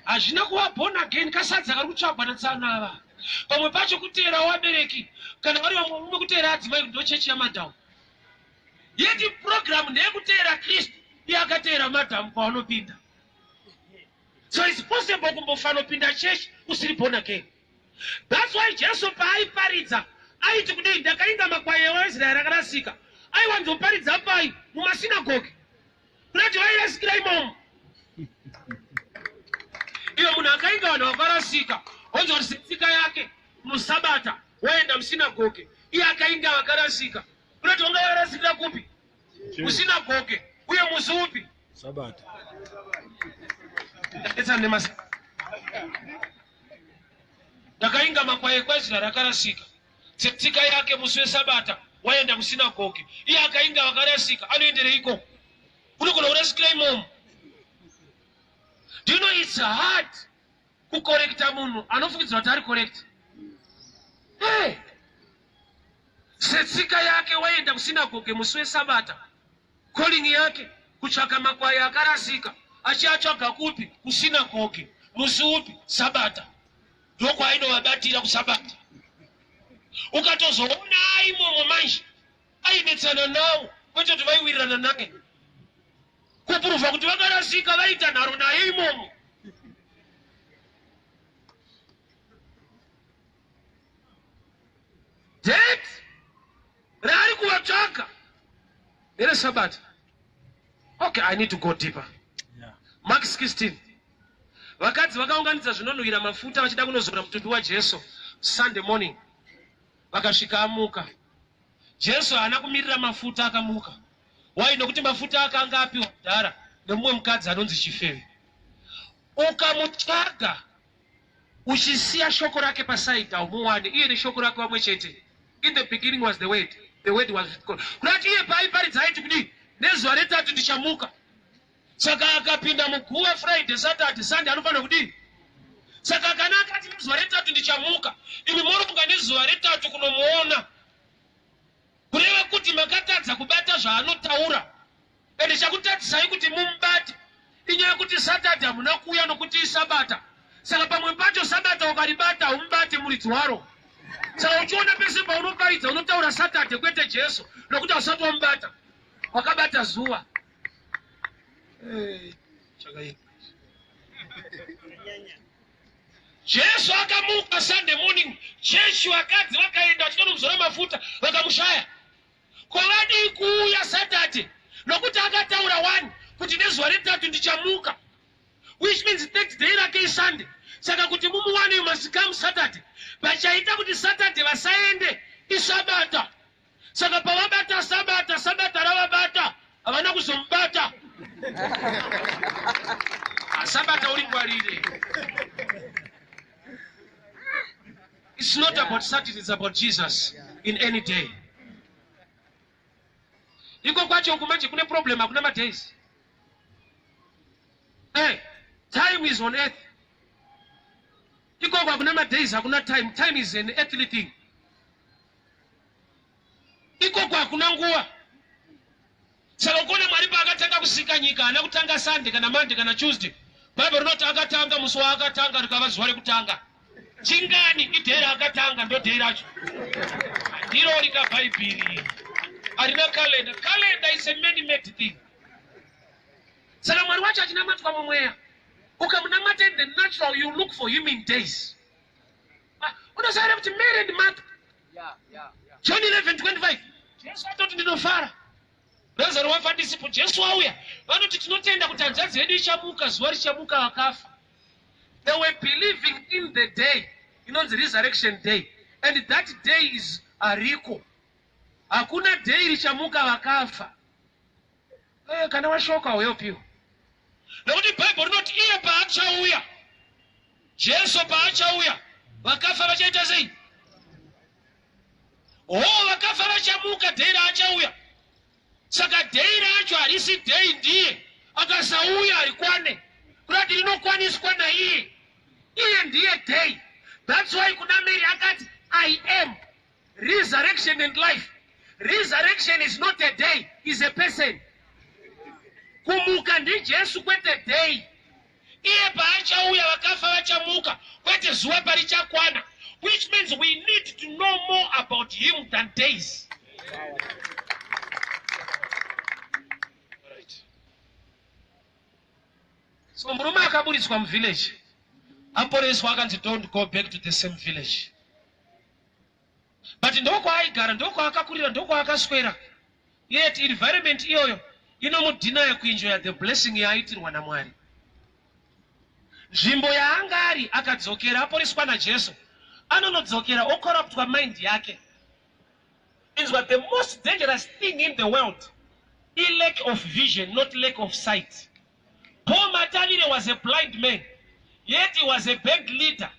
As you know, born again, Casata, Rucha, Banazana. Come back to Kutera or Bereki. Can you Mukutera to make no church Madam? Yet the program Negutera Christ, Yagatera Madam, Pano Pinda. So it's possible to follow Pinda Church who sleep on again. That's why Jesus Pai Paritza. I took the kind of Maquayas Ragasika. I want to Paritza by Mumasinagogue. Not to Iris Graymon. Yamunakainga no Varasika. Onzo Sika Yake, Musabata, when I'm synagogue. Yakainga Garasika. Not only Rasika Kupi. Musinagogue. We are Musupi. Sabat. It's a name. Nakainga makwaye kwezira rakarasika. Tika yake muswe Sabata, waenda msinagoge. Iya akainga wakarasika, anoendere iko. Unokola urasikira mom. Do you know it's hard to correct a munhu? Anofukidzwa kuti ari correct. Hey! Tika yake waenda msinagoge muswe Sabata. Calling yake kutsvaka makwaye akarasika. Achiatsvaga kupi? Kusinagoge. Musupi Sabata. Ndoko ainovabatira kusabata. Ukatozoona aimomo manje ainetsana nawo kwete kuti vaiwirirana naye kupruvha kuti vakarasika vaita nharo naye imomo. That raari kuvatsvaka neresabata. Okay, I need to go deeper. Yeah. Mark 16. Vakadzi vakaunganidza zvinonhuhwira mafuta vachida kunozora mutumbi waJesu Sunday morning. Vakasvika amuka. Jesu haana kumirira mafuta akamuka. Why? Nokuti mafuta akanga apiwa kudhara nemumwe mukadzi anonzi Chifeve. Ukamutsvaga uchisiya shoko rake pasaidha umuwane. Iye neshoko rake vamwe chete. In the beginning was the word. The word was with God. Kunati iye paiparidza aiti kuti nezuva retatu ndichamuka. Saka akapinda muguva Friday, Saturday, Sunday anofanira kudini? Saka kana akati nezuva retatu ndichamuka, imi moronga nezuva retatu kunomuona. Kureva kuti makatadza kubata zvaanotaura. Ende chakutadzisai kuti mumubate. Inyaya kuti Saturday hamuna kuuya nokuti isabata. Saka pamwe pacho Sabata ukaribata umubate muridzi waro. Saka uchiona pese paunoparidza unotaura Saturday kwete Jesu nokuti hausati wamubata. Wakabata zuva. Jesu akamuka Sunday morning. Jesu vakadzi vakaenda vachitonomuzora mafuta vakamushaya. Kwavadi kuuya Saturday nokuti akataura 1 kuti nezuva retatu ndichamuka, which means next day rake iSunday. Saka kuti mumuwane you must come Saturday. Vachaita kuti Saturday vasaende iSabata. Saka pavabata Sabata ravabata havana kuzombata. Sabata uri ngwarire. It's not about Saturday, it's about Jesus in any day. Iko kwacho kumanje kune problem hakuna ma days. Hey, time is on earth. Iko hakuna ma days hakuna time. Time is an earthly thing. Iko hakuna nguwa. Saka ukone Mwari paakatanga kusika nyika anakutanga Sunday kana Monday kana Tuesday. Bible rinoti akatanga musi waakatanga rikava zuva rekutanga. Chingani idhera akatanga ndo dhera racho. Ndiro rikabhaibhiri. Arina calendar. Calendar is a man-made thing. Saka Mwari wacho achinamatwa mumweya. Ukamunamata in the natural, you look for him in days. Unosara kuti married month. John 11:25. Jesu atoti ndinofara. Lazaro wafandisipo Jesu auya. Vanoti tinotenda kuti hanzvadzi yedu ichamuka, zuva richamuka vakafa. They were believing in the day, the resurrection day. And that day is ariko. Hakuna day richamuka vakafa. Kana washoka will help you. Nokuti Bible rinoti iye paachauya, Jesu paachauya, vakafa vachaita sei? Vakafa vachamuka day raachauya. Saka day racho harisi day ndiye. Akasauya harikwane. Kurati rinokwaniswa naiye. Iye ndiye day. That's why kuna Mary akati, I am resurrection and life. Resurrection is not a day, is a person. Kumuka ndi Jesu kwete day. Iye paachauya vakafa vachamuka kwete zuva parichakwana. Which means we need to know more about him than days. Alright. So murume akaburiswa muvillage. Aporeswa akanzi don't go back to the same village. But ndoko aigara, ndoko akakurira, ndoko akaswera. Yet environment iyoyo inomudinaya kuenjoya the blessing yaaitirwa naMwari. Nzvimbo yaanga ari akadzokera aporeswa naJesu. Anonodzokera okorruptwa mind yake. Is what the most dangerous thing in the world. A lack of vision, not lack of sight. Paul Matalire was a blind man. Yet he was a band leader.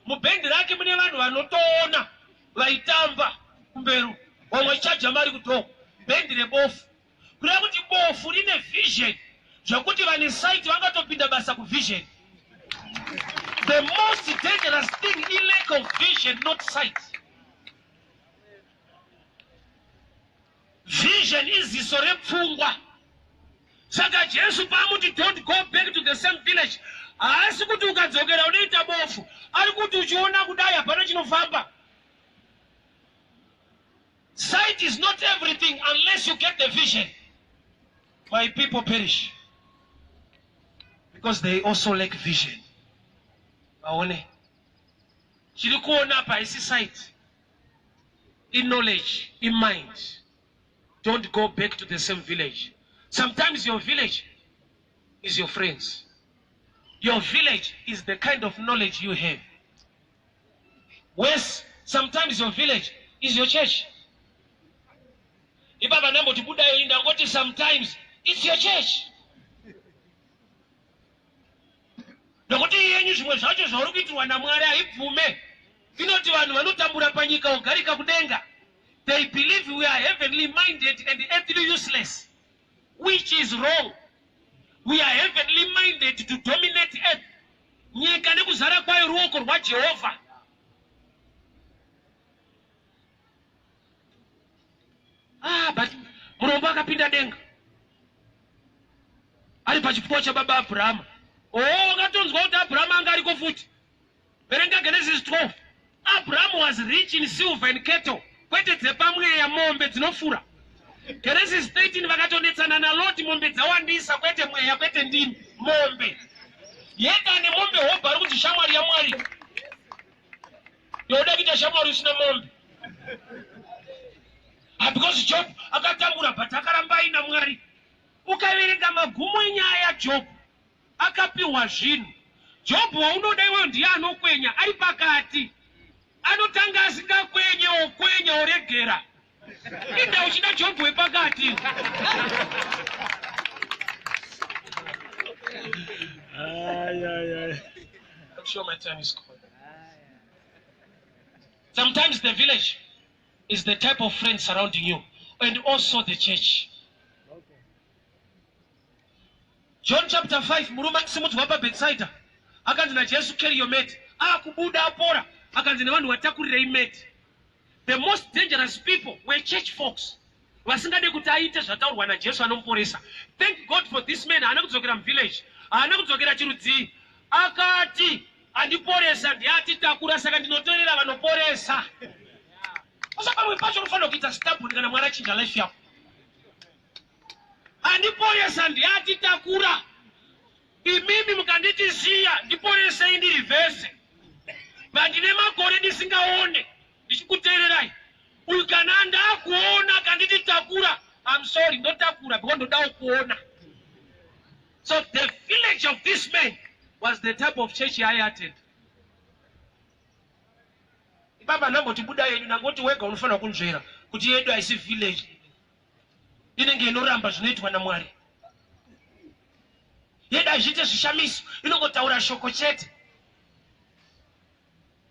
Muband rake mune vanhu vanotoona vaitamba kumberu vamwe chaja mari kutoko band rebofu kureva kuti bofu rine vision zvokuti vane sight vangatopinda basa kuvision. The most dangerous thing is lack of vision, not sight. Vision is ziso repfungwa. Saka Jesu pamuti don't go back to the same village. Haasi kuti ukadzokera unoita bofu, ari kuti uchiona kudai hapana chinofamba. Sight is not everything unless you get the vision. My people perish because they also lack vision. Aone. Chiri kuona apa isi sight. In knowledge, in mind. Don't go back to the same village. Sometimes your village is your friends. Your village is the kind of knowledge you have. Whereas sometimes your village is your church. Ibaba nambo tibudayo inda ngoti sometimes it's your church. Nokuti yenyu zvimwe zvacho zvauri kuitirwa naMwari haibvume. Inoti vanhu vanotambura panyika ogarika kudenga. They believe we are heavenly minded and earthly useless. Which is wrong. We are heavenly minded to dominate earth. Nyika nekuzara kwayo ruoko rwaJehovha. But murombo akapinda denga. Ari pachipfuwa chababa Abrahama. Ngatonzwa kuti Abrahama anga ariko futi. Verenga Genesis 12. Abraham was rich in silver and cattle. Kwete dzepamweya mombe dzinofura. Genesis 13 vakatonetsana naLoti mombe dzawandisa kwete mweya kwete ndini mombe. Yenda nemombe hoba ari kuti shamwari yaMwari. Yoda kuita shamwari usina mombe. Because Job akatambura but akaramba aina Mwari. ukaverenga magumo enyaya yaJobhu akapiwa zvinhu. Jobhu waunoda iwewe ndiye anokwenya ari pakati, anotanga asingakwenye okwenya oregera. Inda uchida Jobhu wepakati. I'm sure my time is gone. Sometimes the village is the type of friends surrounding you, and also the church. John chapter 5, murume simuti wapa Bethsaida akanzi naJesu carry your mat, akubuda apora akanzi nevanhu vatakurira imate. The most dangerous people were church folks, vasingade kuti aite zvataurwa naJesu anomuporesa. Thank God for this man. Haana kudzokera muvillage, haana kudzokera chirudzi, akati andiporesa ndiati takura, saka ndinotorera vanoporesa. Saka pamwe pacho unofanira kuita stubborn kana mwari achinja life yako. Andiporesa ndiati takura, imimi mukanditisiya ndiporesa indiri vhese, vandine makore ndisingaone ndichikuteererai. Uyu kana ndakuona kanditi takura, I'm sorry, ndotakura because ndodawo kuona. So the village of this man was the type of church I attended. Baba namboti buda yenyu nangoti wega unofanira kunzvera kuti yedu haisi village inenge inoramba zvinoitwa naMwari. Yedu hazviite zvishamiso, inongotaura shoko chete.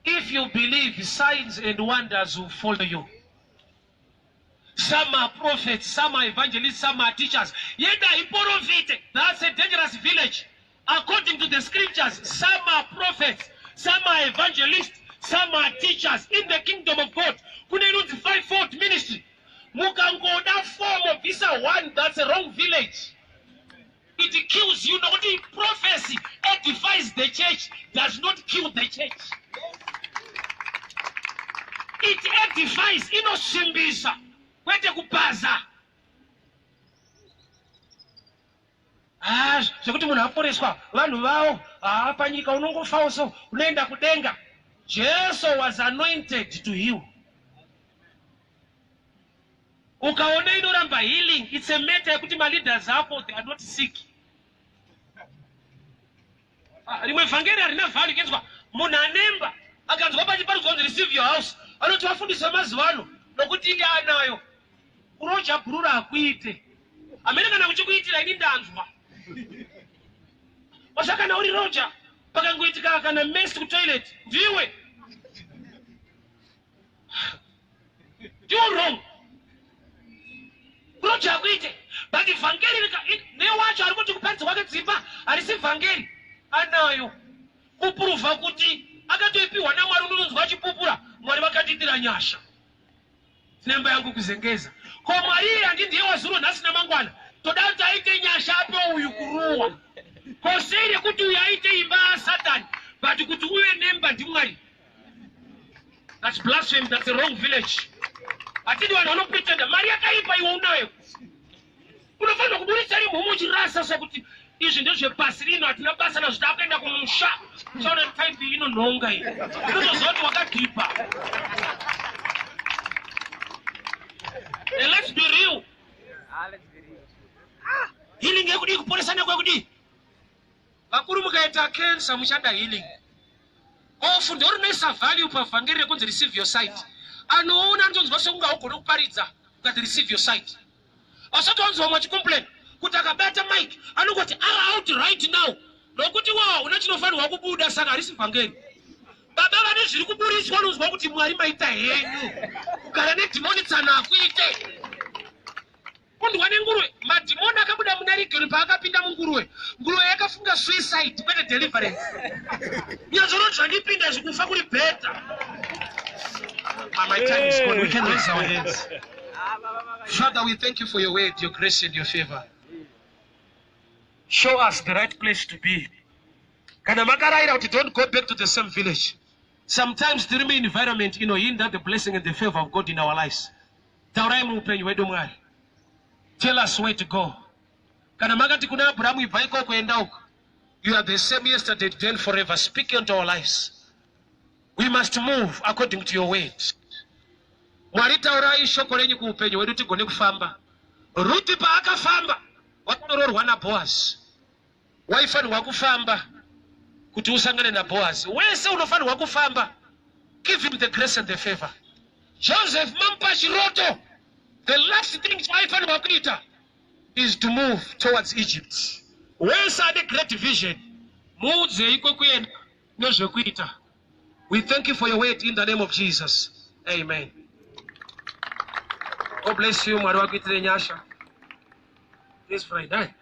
If you believe, signs and wonders will follow you. Some are prophets, some are evangelists, some are teachers. Yedu haiprofite. That's a dangerous village. According to the scriptures, some are prophets, some are evangelists, some are teachers. In the kingdom of God, kuna inonzi fivefold ministry. Mukangoda form of visa one, that's a wrong village. It kills you. Not the prophecy edifies the church, does not kill the church. It edifies, inosimbisa, kwete kupaza. Zvekuti munhu aporeswa vanhu vavo panyika unongofawo so unoenda kudenga. Jesus was anointed to heal. Ukaona inoramba healing, it's a matter yekuti ma leaders ako they are not sick. Rimwe vhangeri harina value kenzwa munhu anemba akanzwa pachiparidzwa receive your house anoti vafundisa mazuva ano nokuti inge anayo kurocha bhurura hakuite amene kana kuchikuitira ini ndanzwa. Wasa kana uri rocha pakangoitika kana mess ku toilet ndiwe. You're wrong. Kurocha hakuite but vhangeri newacho ari kuti kupanzi kwake dzimba harisi vhangeri anayo kupuruva kuti akatoipiwa naMwari unonzwa achipupura Mwari vakatitira nyasha. Nemba yangu kuzengeza ko Mwari handi ndiye wazuro nhasi namangwana toda kuti aite nyasha ape uyu kuruwa ko seire kuti uyu aite imba Satani but kuti uwe nemba ndiMwari. That's blasphemy. That's the wrong village. Atidi vanhu vanopretenda mari yakaipa iwe unayo. Unofanira kuburisa rimwe muchirasa sokuti izvi ndezvepasi rino hatina basa nazvo takaenda kumusha chaona type inonhonga iyi inozoziva kuti wakadhipa. And let's be real. Healing yekudi kuporesana kwekudi vakuru mukaita cancer muchada healing ofu ndori noisa value pavhangeri rekunzi receive your sight. Anoona anzonzwa sekunge haugone kuparidza ukati receive your sight. Asati wanzwa mwe achicomplain kuti akabata mic anongoti out right now nokuti wawo una chinofanirwa kubuda saka harisi vhangeri. Baba vane zviri kuburiswa unonzwa kuti Mwari maita henyu kugara nedhimoni tsana akuite. Kundwa nenguruve madhimoni akabuda muna rigeri paakapinda munguruve, nguruve yakafunga suicide kwete deliverance. Nyazononzva ndipinda zvikufa kuri better. My time is gone. We can raise our hands. Father, we thank you for your word, your grace and your favor. Show us the right place to be. Kana makaraira kuti don't go back to the same village. Sometimes the remain environment hinder the blessing and the favor of God in our lives. Taurai muupenyu wedu Mwari. Tell us where to go. Kana makati kuna Abrahamu ibva iko kuenda uko. You are the same yesterday, today and forever. Speak into our lives. We must move according to your word. Mwari taurai shoko renyu kuupenyu wedu tigone kufamba. Ruti paakafamba wakanoroorwa naBhoazi, waifanirwa kufamba kuti usangane naBhoazi. Wese unofanirwa kufamba. Give him the grace and the favor. Joseph mampa chiroto. The last thing chaifanirwa kuita is to move towards Egypt. Wese ane great vision. Muudze iko kuenda nezvekuita. We thank you for your word in the name of Jesus. Amen. God bless you, Mwari wakuitire nyasha. This Friday.